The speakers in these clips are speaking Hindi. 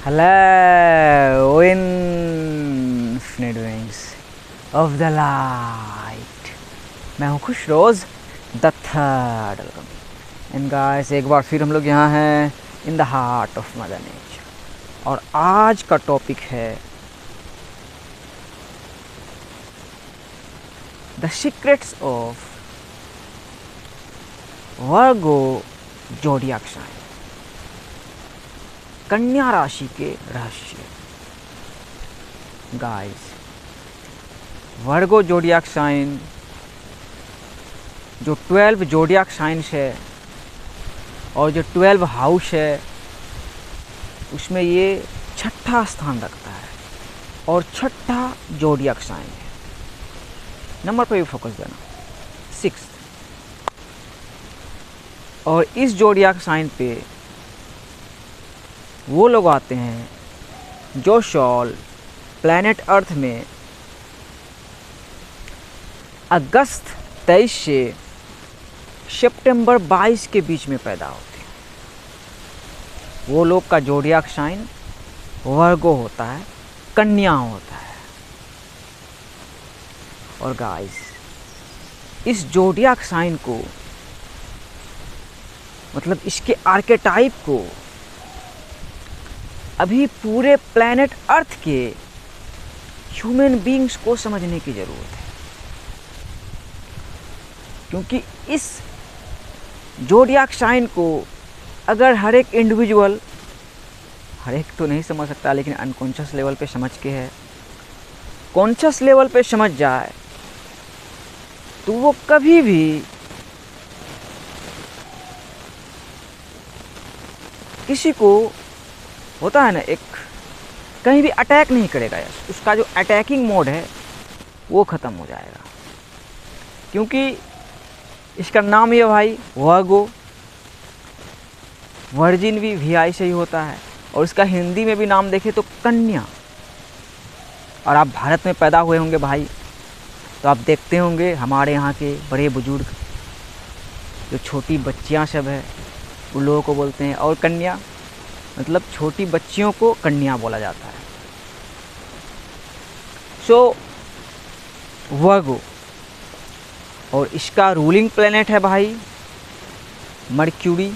Hello, infinite wings of the light. मैं हूँ खुश rose the third and guys, एक बार फिर हम लोग यहाँ हैं in the heart of Mother Nature. और आज का टॉपिक है the secrets of Virgo zodiac sign, कन्या राशि के रहस्य। गाइस, वर्गो ज़ोडिएक साइन जो 12 ज़ोडिएक साइंस है और जो 12 हाउस है उसमें ये छठा स्थान रखता है और छठा ज़ोडिएक साइन है। नंबर पर भी फोकस देना, 6। और इस ज़ोडिएक साइन पे वो लोग आते हैं जो सोल प्लैनेट अर्थ में अगस्त 23 से सितंबर 22 के बीच में पैदा होते हैं। वो लोग का ज़ोडिएक साइन वर्गो होता है, कन्या होता है। और गाइस, इस ज़ोडिएक साइन को मतलब इसके आर्केटाइप को अभी पूरे प्लैनेट अर्थ के ह्यूमन बीइंग्स को समझने की ज़रूरत है, क्योंकि इस ज़ोडिएक साइन को अगर हर एक इंडिविजुअल, हर एक तो नहीं समझ सकता लेकिन अनकॉन्शियस लेवल पे समझ के है, कॉन्शियस लेवल पे समझ जाए तो वो कभी भी किसी को होता है ना, एक कहीं भी अटैक नहीं करेगा। उसका जो अटैकिंग मोड है वो ख़त्म हो जाएगा, क्योंकि इसका नाम ये भाई वर्गो, वर्जिन भी VI से ही होता है। और इसका हिंदी में भी नाम देखें तो कन्या। और आप भारत में पैदा हुए होंगे भाई, तो आप देखते होंगे हमारे यहाँ के बड़े बुजुर्ग जो छोटी बच्चियाँ सब है उन लोगों को बोलते हैं, और कन्या मतलब छोटी बच्चियों को कन्या बोला जाता है। सो वर्गो, और इसका रूलिंग प्लैनेट है भाई मर्क्यूरी।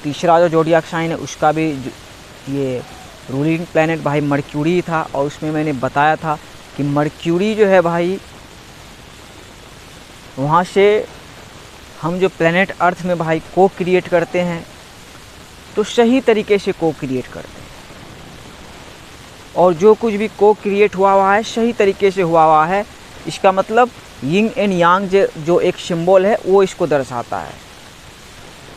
तीसरा जो ज़ोडिएक साइन है उसका भी ये रूलिंग प्लैनेट भाई मर्क्यूरी था। और उसमें मैंने बताया था कि मर्क्यूरी जो है भाई, वहाँ से हम जो प्लैनेट अर्थ में भाई को क्रिएट करते हैं तो सही तरीके से को क्रिएट करते हैं, और जो कुछ भी को क्रिएट हुआ है सही तरीके से हुआ है। इसका मतलब यिंग एंड यांग जो एक सिंबल है वो इसको दर्शाता है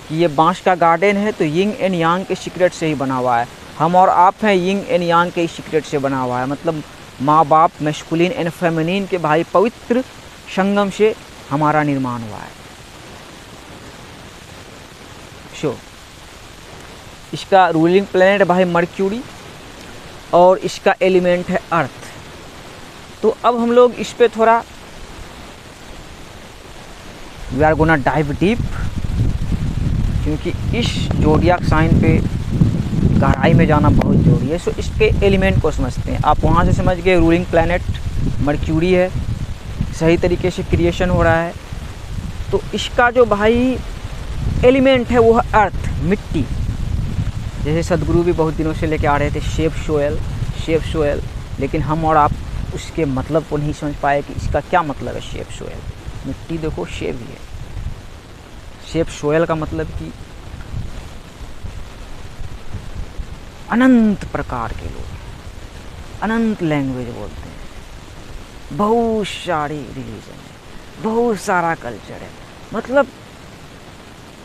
कि ये बांस का गार्डन है तो यिंग एंड यांग के सीक्रेट से ही बना हुआ है। हम और आप हैं यिंग एंड यांग के सीक्रेट से बना हुआ है, मतलब माँ बाप मैस्कुलिन एंड फेमिनिन के भाई पवित्र संगम से हमारा निर्माण हुआ है। सो इसका रूलिंग प्लैनेट भाई मर्क्यूरी और इसका एलिमेंट है अर्थ। तो अब हम लोग इस पे थोड़ा we are gonna dive deep, क्योंकि इस ज़ोडिएक साइन पे गहराई में जाना बहुत ज़रूरी है। सो इसके एलिमेंट को समझते हैं। आप वहाँ से समझ गए रूलिंग प्लैनेट मर्क्यूरी है, सही तरीके से क्रिएशन हो रहा है। तो इसका जो भाई एलिमेंट है वो है अर्थ, मिट्टी। जैसे सदगुरु भी बहुत दिनों से लेके आ रहे थे शेप सोयल, लेकिन हम और आप उसके मतलब को नहीं समझ पाए कि इसका क्या मतलब है। शेप सोयल, मिट्टी देखो शेप ही है। शेप सोयल का मतलब कि अनंत प्रकार के लोग, अनंत लैंग्वेज बोलते हैं, बहुत सारी रिलीजन है, बहुत सारा कल्चर है। मतलब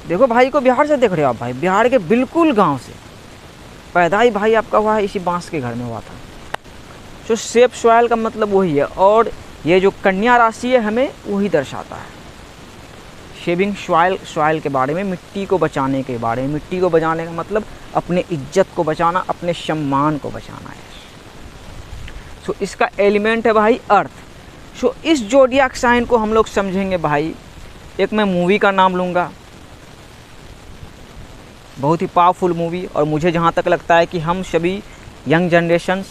देखो भाई को बिहार से देख रहे हो आप भाई, बिहार के बिल्कुल गांव से पैदा ही भाई आपका हुआ है, इसी बांस के घर में हुआ था। तो शेप सॉइल का मतलब वही है। और ये जो कन्या राशि है हमें वही दर्शाता है। शेविंग सॉइल के बारे में, मिट्टी को बचाने के बारे में। मिट्टी को बचाने का मतलब अपने इज्जत को बचाना, अपने सम्मान को बचाना है। सो इसका एलिमेंट है भाई अर्थ। सो इस ज़ोडिएक साइन को हम लोग समझेंगे भाई। एक मैं मूवी का नाम लूँगा, बहुत ही पावरफुल मूवी। और मुझे जहाँ तक लगता है कि हम सभी यंग जनरेशन्स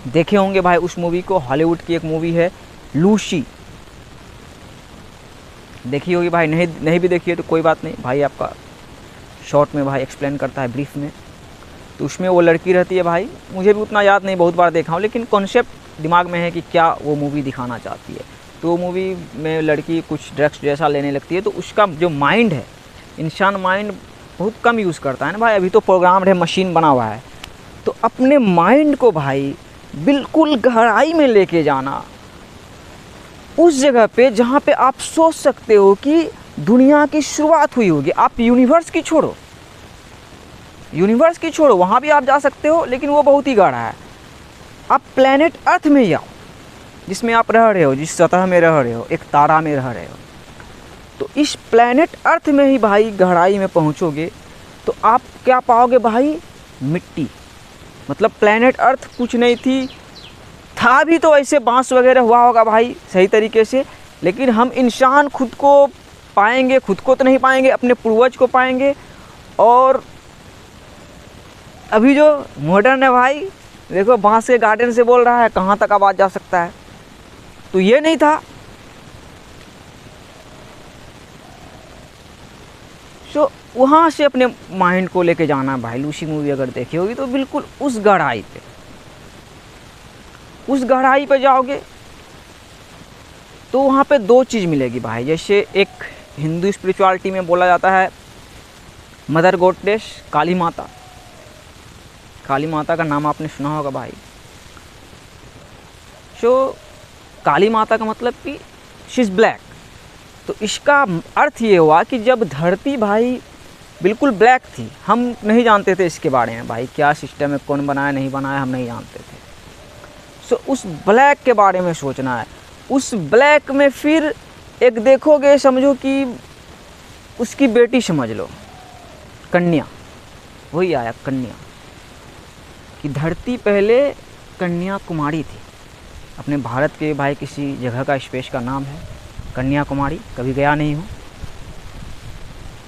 देखे होंगे भाई उस मूवी को। हॉलीवुड की एक मूवी है लूसी, देखी होगी भाई। नहीं भी देखी है तो कोई बात नहीं, भाई आपका शॉर्ट में भाई एक्सप्लेन करता है, ब्रीफ में। तो उसमें वो लड़की रहती है भाई, मुझे भी उतना याद नहीं, बहुत बार देखा हूँ, लेकिन कॉन्सेप्ट दिमाग में है कि क्या वो मूवी दिखाना चाहती है। तो वो मूवी में लड़की कुछ ड्रग्स जैसा लेने लगती है, तो उसका जो माइंड है, इंसान माइंड बहुत कम यूज़ करता है ना भाई, अभी तो प्रोग्राम्ड है, मशीन बना हुआ है। तो अपने माइंड को भाई बिल्कुल गहराई में लेके जाना, उस जगह पे जहाँ पे आप सोच सकते हो कि दुनिया की शुरुआत हुई होगी। आप यूनिवर्स की छोड़ो, वहाँ भी आप जा सकते हो, लेकिन वो बहुत ही गाढ़ा है। आप प्लेनेट अर्थ में ही आओ, जिसमें आप रह रहे हो, जिस सतह में रह रहे हो, एक तारा में रह रहे हो। तो इस प्लेनेट अर्थ में ही भाई गहराई में पहुँचोगे तो आप क्या पाओगे भाई? मिट्टी। मतलब प्लेनेट अर्थ कुछ नहीं थी, था भी तो ऐसे बांस वगैरह हुआ होगा भाई सही तरीके से, लेकिन हम इंसान खुद को पाएंगे, खुद को तो नहीं पाएंगे, अपने पूर्वज को पाएंगे। और अभी जो मॉडर्न है भाई, देखो बांस के गार्डन से बोल रहा है, कहाँ तक आवाज़ जा सकता है। तो ये नहीं था। सो वहाँ से अपने माइंड को लेके जाना भाई। लूसी मूवी अगर देखी होगी तो बिल्कुल उस गहराई पे जाओगे तो वहाँ पे दो चीज़ मिलेगी भाई। जैसे एक हिंदू स्पिरिचुअलिटी में बोला जाता है मदर गॉडेस, काली माता। काली माता का नाम आपने सुना होगा भाई। सो काली माता का मतलब कि शी इज़ ब्लैक। तो इसका अर्थ ये हुआ कि जब धरती भाई बिल्कुल ब्लैक थी, हम नहीं जानते थे इसके बारे में भाई, क्या सिस्टम है, कौन बनाया नहीं बनाया, हम नहीं जानते थे। सो उस ब्लैक के बारे में सोचना है। उस ब्लैक में फिर एक देखोगे, समझो कि उसकी बेटी समझ लो, कन्या, वही आया कन्या, कि धरती पहले कन्याकुमारी थी। अपने भारत के भाई किसी जगह का स्पेस का नाम है कन्याकुमारी, कभी गया नहीं हूँ।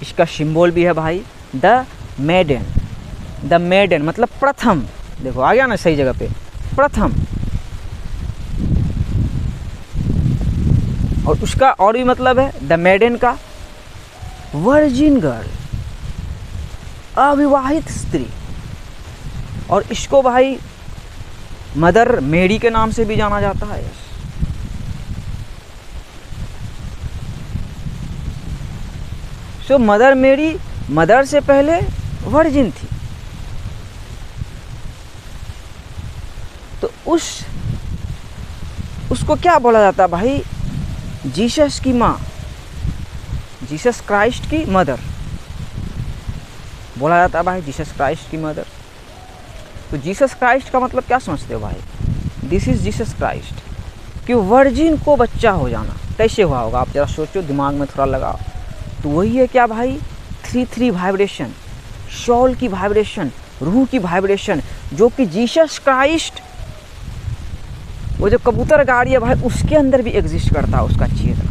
इसका सिंबल भी है भाई द मेडन मतलब प्रथम। देखो आ गया ना सही जगह पे, प्रथम। और उसका और भी मतलब है द मेडन का वर्जिन गर्ल, अविवाहित स्त्री। और इसको भाई मदर मेरी के नाम से भी जाना जाता है। सो मदर मेरी, मदर से पहले वर्जिन थी। तो उसको क्या बोला जाता है भाई? जीसस की माँ, जीसस क्राइस्ट की मदर बोला जाता है भाई, जीसस क्राइस्ट की मदर। तो जीसस क्राइस्ट का मतलब क्या समझते हो भाई? This is Jesus Christ. कि वर्जिन को बच्चा हो जाना कैसे हुआ होगा, आप जरा सोचो, दिमाग में थोड़ा लगाओ। तो वही है क्या भाई? 3 वाइब्रेशन, सोल की वाइब्रेशन, रूह की वाइब्रेशन, जो कि जीसस क्राइस्ट, वो जो कबूतर गाड़ी है भाई, उसके अंदर भी एग्जिस्ट करता है, उसका चेतना।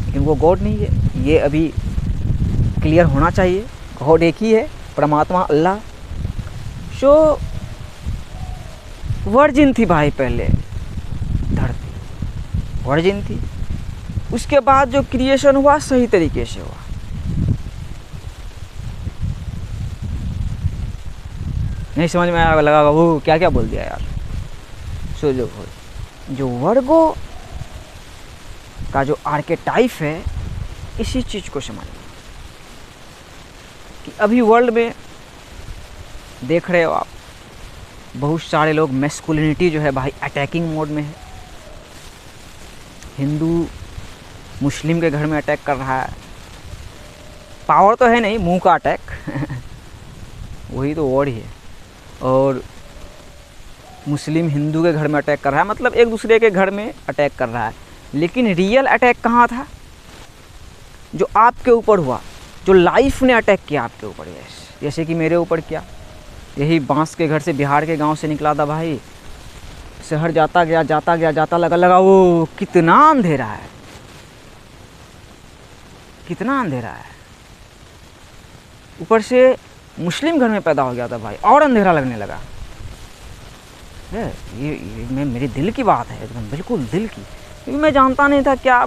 लेकिन वो गॉड नहीं है, ये अभी क्लियर होना चाहिए। गॉड एक ही है, परमात्मा अल्लाह। सो वर्जिन थी भाई, पहले धरती वर्जिन थी। उसके बाद जो क्रिएशन हुआ सही तरीके से हुआ। नहीं समझ में आया, लगा वो क्या क्या बोल दिया यार। सो जो वर्गो का जो आर्केटाइप है, इसी चीज़ को समझना कि अभी वर्ल्ड में देख रहे हो आप, बहुत सारे लोग मैस्कुलिनिटी जो है भाई अटैकिंग मोड में है। हिंदू मुस्लिम के घर में अटैक कर रहा है। पावर तो है नहीं, मुंह का अटैक वही तो वर्ड ही है। और मुस्लिम हिंदू के घर में अटैक कर रहा है, मतलब एक दूसरे के घर में अटैक कर रहा है। लेकिन रियल अटैक कहाँ था? जो आपके ऊपर हुआ, जो लाइफ ने अटैक किया आपके ऊपर, जैसे कि मेरे ऊपर किया। यही बांस के घर से, बिहार के गांव से निकला था भाई, शहर जाता गया, लगा वो कितना अंधेरा है, कितना अंधेरा है। ऊपर से मुस्लिम घर में पैदा हो गया था भाई, और अंधेरा लगने लगा है। ये मैं मेरे दिल की बात है, एकदम बिल्कुल दिल की, क्योंकि मैं जानता नहीं था क्या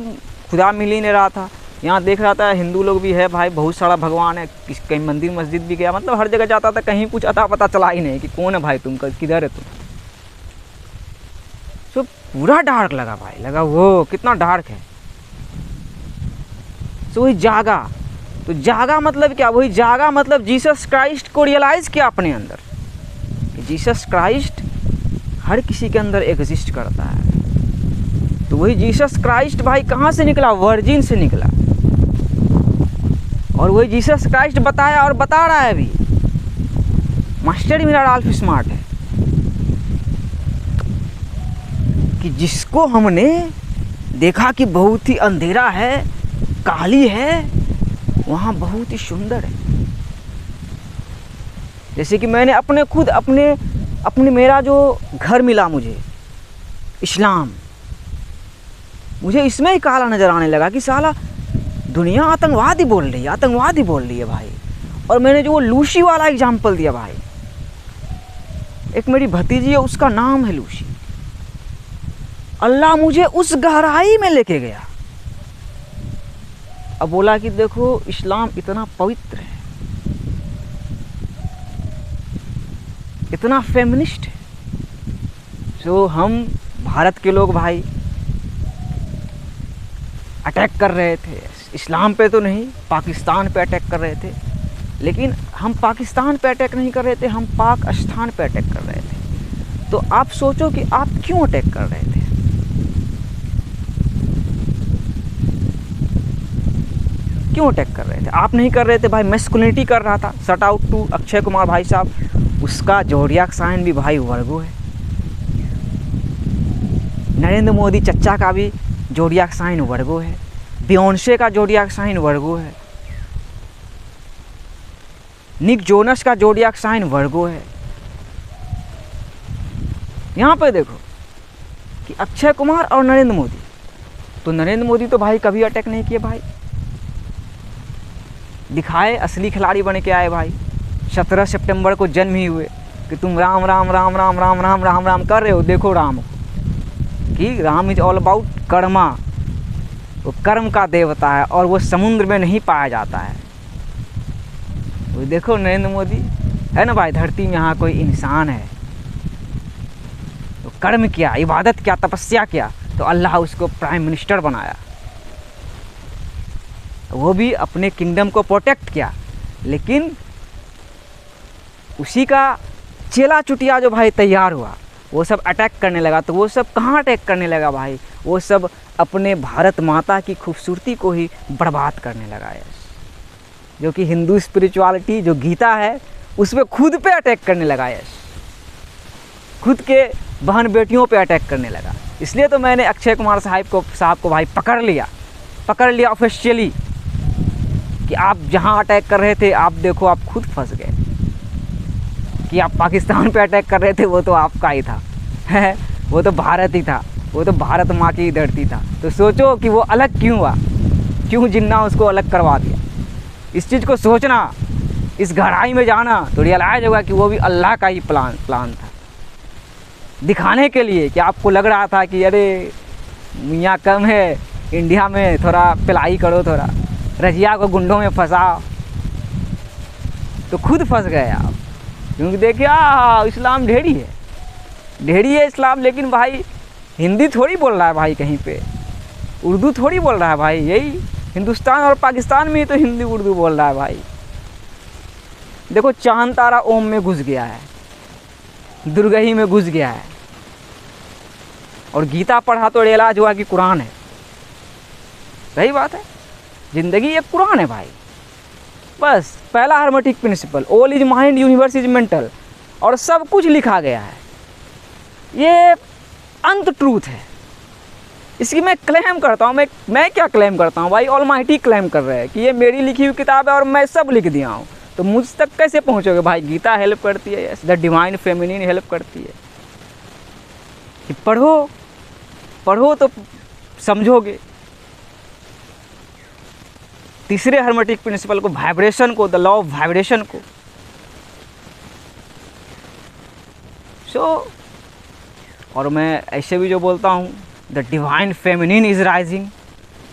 खुदा मिल ही नहीं रहा था। यहाँ देख रहा था हिंदू लोग भी है भाई, बहुत सारा भगवान है, कहीं मंदिर मस्जिद भी गया, मतलब हर जगह जाता था, कहीं कुछ अता पता चला ही नहीं कि कौन है भाई तुम, किधर है तुम। तो पूरा डार्क लगा भाई, लगा वो कितना डार्क है। तो वही जागा, तो जागा मतलब क्या, वही जागा मतलब जीसस क्राइस्ट को रियलाइज़ किया अपने अंदर कि जीसस क्राइस्ट हर किसी के अंदर एग्जिस्ट करता है। तो वही जीसस क्राइस्ट भाई कहाँ से निकला, वर्जिन से निकला। और वही जीसस क्राइस्ट बताया और बता रहा है अभी, मास्टर ही मेरा राल्फ स्मार्ट है, कि जिसको हमने देखा कि बहुत ही अंधेरा है, काली है, वहाँ बहुत ही सुंदर है। जैसे कि मैंने अपने खुद अपने मेरा जो घर मिला मुझे, इस्लाम, मुझे इसमें ही काला नज़र आने लगा कि साला दुनिया आतंकवादी बोल रही है, आतंकवादी बोल रही है भाई। और मैंने जो वो लूसी वाला एग्जाम्पल दिया भाई, एक मेरी भतीजी है, उसका नाम है लूसी। अल्लाह मुझे उस गहराई में लेके गया, अब बोला कि देखो इस्लाम इतना पवित्र है, इतना फेमिनिस्ट है। जो हम भारत के लोग भाई अटैक कर रहे थे, इस्लाम पे तो नहीं, पाकिस्तान पे अटैक कर रहे थे, लेकिन हम पाकिस्तान पे अटैक नहीं कर रहे थे, हम पाकिस्तान पे अटैक कर रहे थे। तो आप सोचो कि आप क्यों अटैक कर रहे थे, क्यों अटैक कर रहे थे? आप नहीं कर रहे थे भाई, मैस्कुलिनिटी कर रहा था। Shout out to Akshay Kumar भाई साहब, उसका जोडियाक साइन भी भाई वर्गो है। नरेंद्र मोदी चच्चा का भी जोडियाक साइन वर्गो है, बियोंसे का जोडियाक साइन वर्गो है, निक जोनस का जोडियाक साइन वर्गो है। यहाँ पे देखो कि अक्षय कुमार और नरेंद्र मोदी, तो नरेंद्र मोदी तो भाई कभी अटैक नहीं किए भाई, दिखाए असली खिलाड़ी बन के आए भाई। 17 सितंबर को जन्म ही हुए कि तुम राम राम राम राम राम राम राम राम कर रहे हो, देखो राम कि Ram is all about Karma, वो कर्म का देवता है और वो समुद्र में नहीं पाया जाता है। वो देखो नरेंद्र मोदी है ना भाई, धरती में यहाँ कोई इंसान है, तो कर्म किया, इबादत किया, तपस्या किया, तो अल्लाह उसको प्राइम मिनिस्टर बनाया, वो भी अपने किंगडम को प्रोटेक्ट किया। लेकिन उसी का चेला चुटिया जो भाई तैयार हुआ, वो सब अटैक करने लगा। तो वो सब कहाँ अटैक करने लगा भाई, वो सब अपने भारत माता की खूबसूरती को ही बर्बाद करने लगा है। जो कि हिंदू स्पिरिचुअलिटी जो गीता है उस पर खुद पे अटैक करने लगा है, खुद के बहन बेटियों पे अटैक करने लगा। इसलिए तो मैंने अक्षय कुमार साहब को भाई पकड़ लिया ऑफिशियली कि आप जहाँ अटैक कर रहे थे, आप देखो आप खुद फंस गए। कि आप पाकिस्तान पे अटैक कर रहे थे, वो तो आपका ही था वो तो भारत ही था, वो तो भारत माँ की धरती था। तो सोचो कि वो अलग क्यों हुआ, क्यों जिन्ना उसको अलग करवा दिया। इस चीज़ को सोचना, इस गहराई में जाना, तो रियलाइज होगा कि वो भी अल्लाह का ही प्लान था, दिखाने के लिए कि आपको लग रहा था कि अरे मियाँ कम है, इंडिया में थोड़ा पिलाई करो, थोड़ा रजिया को गुंडों में फंसाओ, तो खुद फंस गए आप। क्योंकि देखिए इस्लाम ढेरी है इस्लाम, लेकिन भाई हिंदी थोड़ी बोल रहा है भाई, कहीं पे उर्दू थोड़ी बोल रहा है भाई। यही हिंदुस्तान और पाकिस्तान में ही तो हिंदी उर्दू बोल रहा है भाई। देखो चांद तारा ओम में घुस गया है, दुर्गही में घुस गया है, और गीता पढ़ा तो रियलाइज हुआ कि कुरान है। सही बात है, जिंदगी एक कुरान है भाई। बस पहला hermetic principle, all is mind, universe is mental, और सब कुछ लिखा गया है। ये अंत ट्रूथ है, इसकी मैं क्लेम करता हूँ। मैं क्या क्लेम करता हूँ भाई, ऑलमाइटी क्लेम कर रहे हैं कि ये मेरी लिखी हुई किताब है और मैं सब लिख दिया हूँ। तो मुझ तक कैसे पहुँचोगे भाई? गीता हेल्प करती है, द डिवाइन फेमिनिन हेल्प करती है कि पढ़ो तो समझोगे। तीसरे हर्मेटिक प्रिंसिपल को, वाइब्रेशन को, द लॉ ऑफ वाइब्रेशन को। सो और मैं ऐसे भी जो बोलता हूँ, the divine feminine is rising,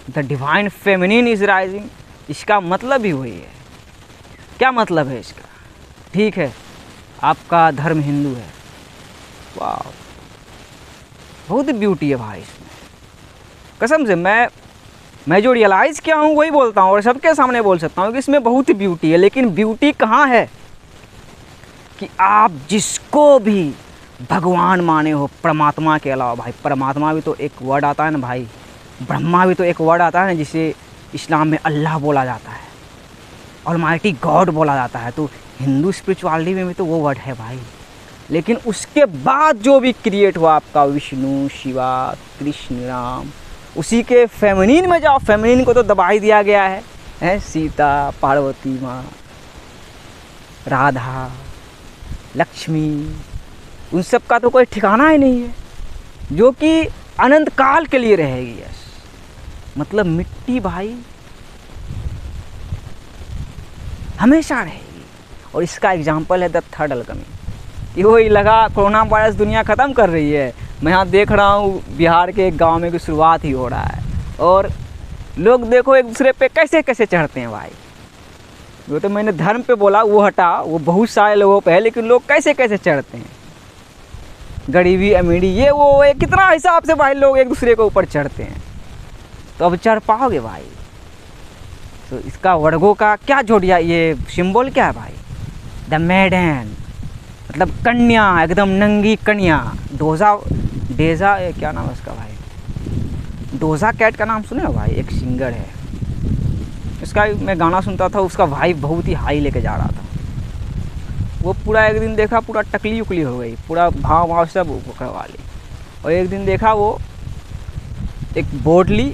the divine feminine is rising. इसका मतलब ही वही है। क्या मतलब है इसका? ठीक है, आपका धर्म हिंदू है, वाह, बहुत ब्यूटी है भाई इसमें, कसम से। मैं जो रियलाइज़ किया हूँ वही बोलता हूँ और सबके सामने बोल सकता हूँ कि इसमें बहुत ब्यूटी है। लेकिन ब्यूटी कहाँ है कि आप जिसको भी भगवान माने हो परमात्मा के अलावा, भाई परमात्मा भी तो एक वर्ड आता है ना भाई, ब्रह्मा भी तो एक वर्ड आता है ना, जिसे इस्लाम में अल्लाह बोला जाता है, ऑलमाइटी गॉड बोला जाता है। तो हिंदू स्पिरिचुअलिटी में भी तो वो वर्ड है भाई। लेकिन उसके बाद जो भी क्रिएट हुआ आपका विष्णु, शिवा, कृष्ण, राम, उसी के फेमिनिन में जाओ, फेमिनिन को तो दबा ही दिया गया है, सीता, पार्वती माँ, राधा, लक्ष्मी, उन सब का तो कोई ठिकाना ही नहीं है, जो कि अनंत काल के लिए रहेगी। यस, मतलब मिट्टी भाई हमेशा रहेगी। और इसका एग्जाम्पल है द थर्ड अल्केमी, कि वही लगा कोरोना वायरस दुनिया ख़त्म कर रही है। मैं यहाँ देख रहा हूँ बिहार के एक गांव में की शुरुआत ही हो रहा है, और लोग देखो एक दूसरे पे कैसे कैसे चढ़ते हैं भाई। वो तो मैंने धर्म पे बोला, वो हटा, वो बहुत सारे लोगों पे है, लेकिन लोग कैसे कैसे चढ़ते हैं, गरीबी अमीरी ये वो ये कितना हिसाब से भाई लोग एक दूसरे के ऊपर चढ़ते हैं। तो अब चढ़ पाओगे भाई? तो इसका वर्गों का क्या जोड़िया, ये सिंबल क्या है भाई? द मेडन, मतलब कन्या, एकदम नंगी कन्या। डेजा क्या नाम है उसका भाई? डोजा कैट का नाम सुने हो भाई? एक सिंगर है, इसका मैं गाना सुनता था, उसका भाई बहुत ही हाई लेके जा रहा था। वो पूरा एक दिन देखा पूरा टकली उकली हो गई, पूरा भाव भाव सब करवा ली। और एक दिन देखा वो एक बोर्ड ली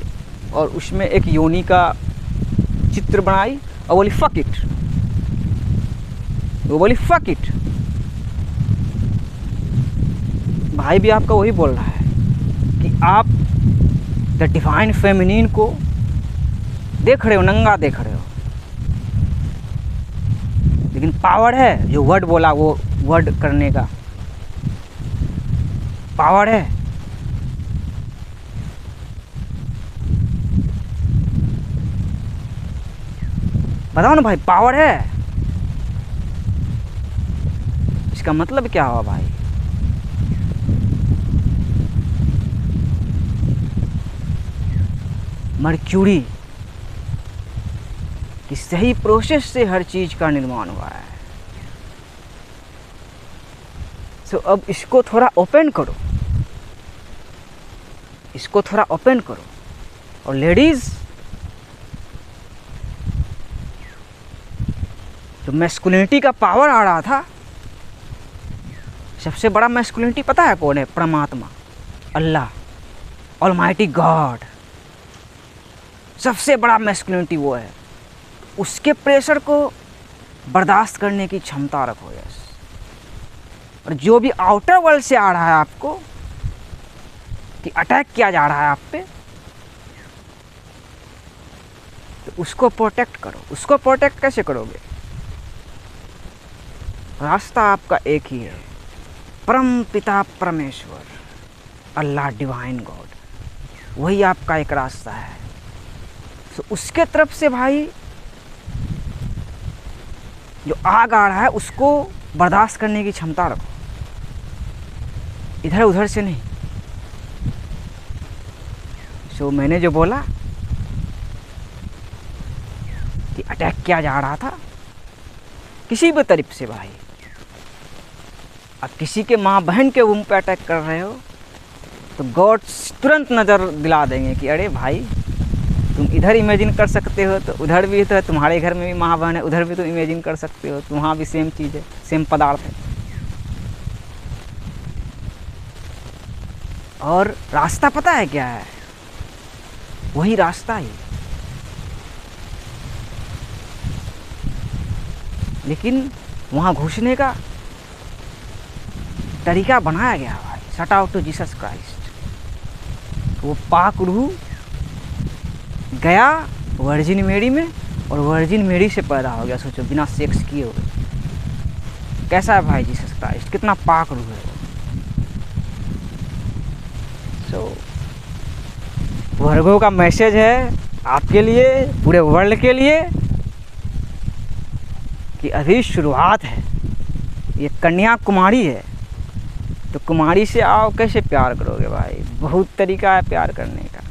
और उसमें एक योनी का चित्र बनाई और बोली फक इट, वो बोली फक इट। भाई भी आपका वही बोल रहा है कि आप द डिवाइन फेमिनिन को देख रहे हो, नंगा देख रहे हो, लेकिन पावर है जो वर्ड बोला, वो वर्ड करने का पावर है। बताओ ना भाई, पावर है। इसका मतलब क्या हुआ भाई? मर्क्यूरी कि सही प्रोसेस से हर चीज का निर्माण हुआ है। सो अब इसको थोड़ा ओपन करो, इसको थोड़ा ओपन करो। और लेडीज, जो मैस्कुलिनिटी का पावर आ रहा था, सबसे बड़ा मैस्कुलिनिटी पता है कौन है? परमात्मा, अल्लाह, ऑलमाइटी गॉड। सबसे बड़ा मैस्कुलिनिटी वो है। उसके प्रेशर को बर्दाश्त करने की क्षमता रखो। यस। और जो भी आउटर वर्ल्ड से आ रहा है आपको, कि अटैक किया जा रहा है आप पे, तो उसको प्रोटेक्ट करो। उसको प्रोटेक्ट कैसे करोगे? रास्ता आपका एक ही है, परम पिता परमेश्वर, अल्लाह, डिवाइन गॉड, वही आपका एक रास्ता है। तो उसके तरफ से भाई जो आग आ रहा है उसको बर्दाश्त करने की क्षमता रखो, इधर उधर से नहीं। सो मैंने जो बोला कि अटैक किया जा रहा था किसी भी तरफ से भाई, अब किसी के माँ बहन के वूम पे अटैक कर रहे हो तो गॉड तुरंत नज़र दिला देंगे कि अरे भाई तुम इधर इमेजिन कर सकते हो तो उधर भी तो है, तुम्हारे घर में भी माँ बहन है, उधर भी तुम इमेजिन कर सकते हो, तो वहाँ भी सेम चीज़ है, सेम पदार्थ है। और रास्ता पता है क्या है? वही रास्ता ही, लेकिन वहाँ घुसने का तरीका बनाया गया भाई, shout out to Jesus Christ. वो पाक रूह गया वर्जिन मेरी में और वर्जिन मेरी से पैदा हो गया, सोचो, बिना सेक्स किए हुए। कैसा है भाई जीसस क्राइस्ट, कितना पाक रूह है वो। वर्गो का मैसेज है आपके लिए, पूरे वर्ल्ड के लिए, कि अभी शुरुआत है। ये कन्या कुमारी है, तो कुमारी से आओ, कैसे प्यार करोगे भाई? बहुत तरीका है प्यार करने का।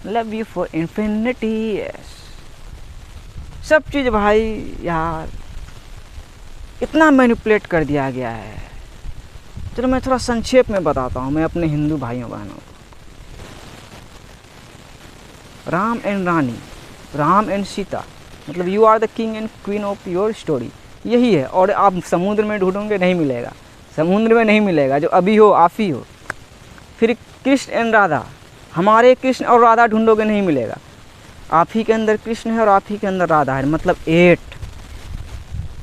Love you for infinity. Yes, सब चीज़ भाई यार इतना मैनिपुलेट कर दिया गया है। चलो मैं थोड़ा संक्षेप में बताता हूँ मैं अपने हिंदू भाइयों बहनों को। राम एंड रानी, राम एंड सीता, मतलब you are the king and queen of your story, यही है। और आप समुद्र में ढूंढोगे नहीं मिलेगा, समुद्र में नहीं मिलेगा, जो अभी हो आप ही हो। फिर कृष्ण एंड राधा, हमारे कृष्ण और राधा ढूंढोगे नहीं मिलेगा, आप ही के अंदर कृष्ण है और आप ही के अंदर राधा है, मतलब 8।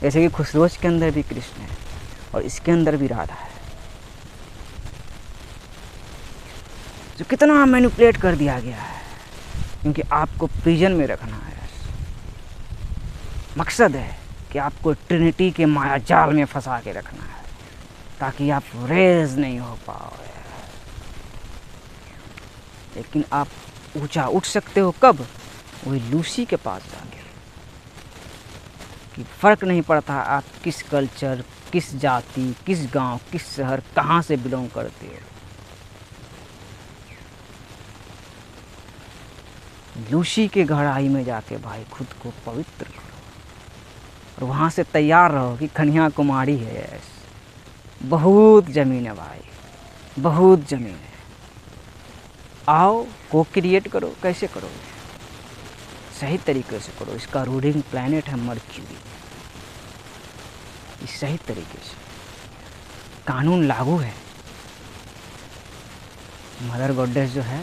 जैसे कि खुसरोज के अंदर भी कृष्ण है और इसके अंदर भी राधा है। जो कितना मैनिपुलेट कर दिया गया है, क्योंकि आपको प्रिजन में रखना है। मकसद है कि आपको ट्रिनिटी के माया जाल में फंसा के रखना है, ताकि आप रेज नहीं हो पाओ। लेकिन आप ऊंचा उठ सकते हो कब? वही लूसी के पास जाके, कि फ़र्क नहीं पड़ता आप किस कल्चर, किस जाति, किस गांव, किस शहर, कहाँ से बिलोंग करते हो। लूसी के गहराई में जाके भाई खुद को पवित्र करो, और वहाँ से तैयार रहो कि कन्या कुमारी है। बहुत ज़मीन है भाई, बहुत ज़मीन है। आओ को क्रिएट करो। कैसे करो? सही तरीके से करो। इसका रूलिंग प्लैनेट है मर्क्यूरी। इस सही तरीके से कानून लागू है। मदर गॉडेस जो है,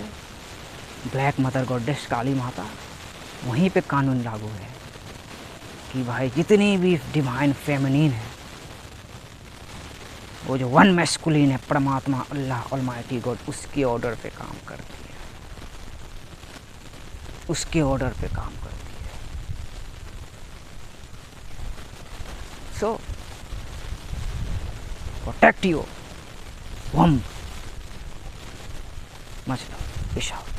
ब्लैक मदर गॉडेस काली माता, वहीं पे कानून लागू है कि भाई जितनी भी डिवाइन फेमिनिन है, वो जो वन मैस्कुलिन है, परमात्मा अल्लाह ऑलमाइटी गॉड, उसके ऑर्डर पे काम करती है, उसके ऑर्डर पे काम करती है। सो प्रोटेक्ट योर वम्ब। मच लव, पेश आउट।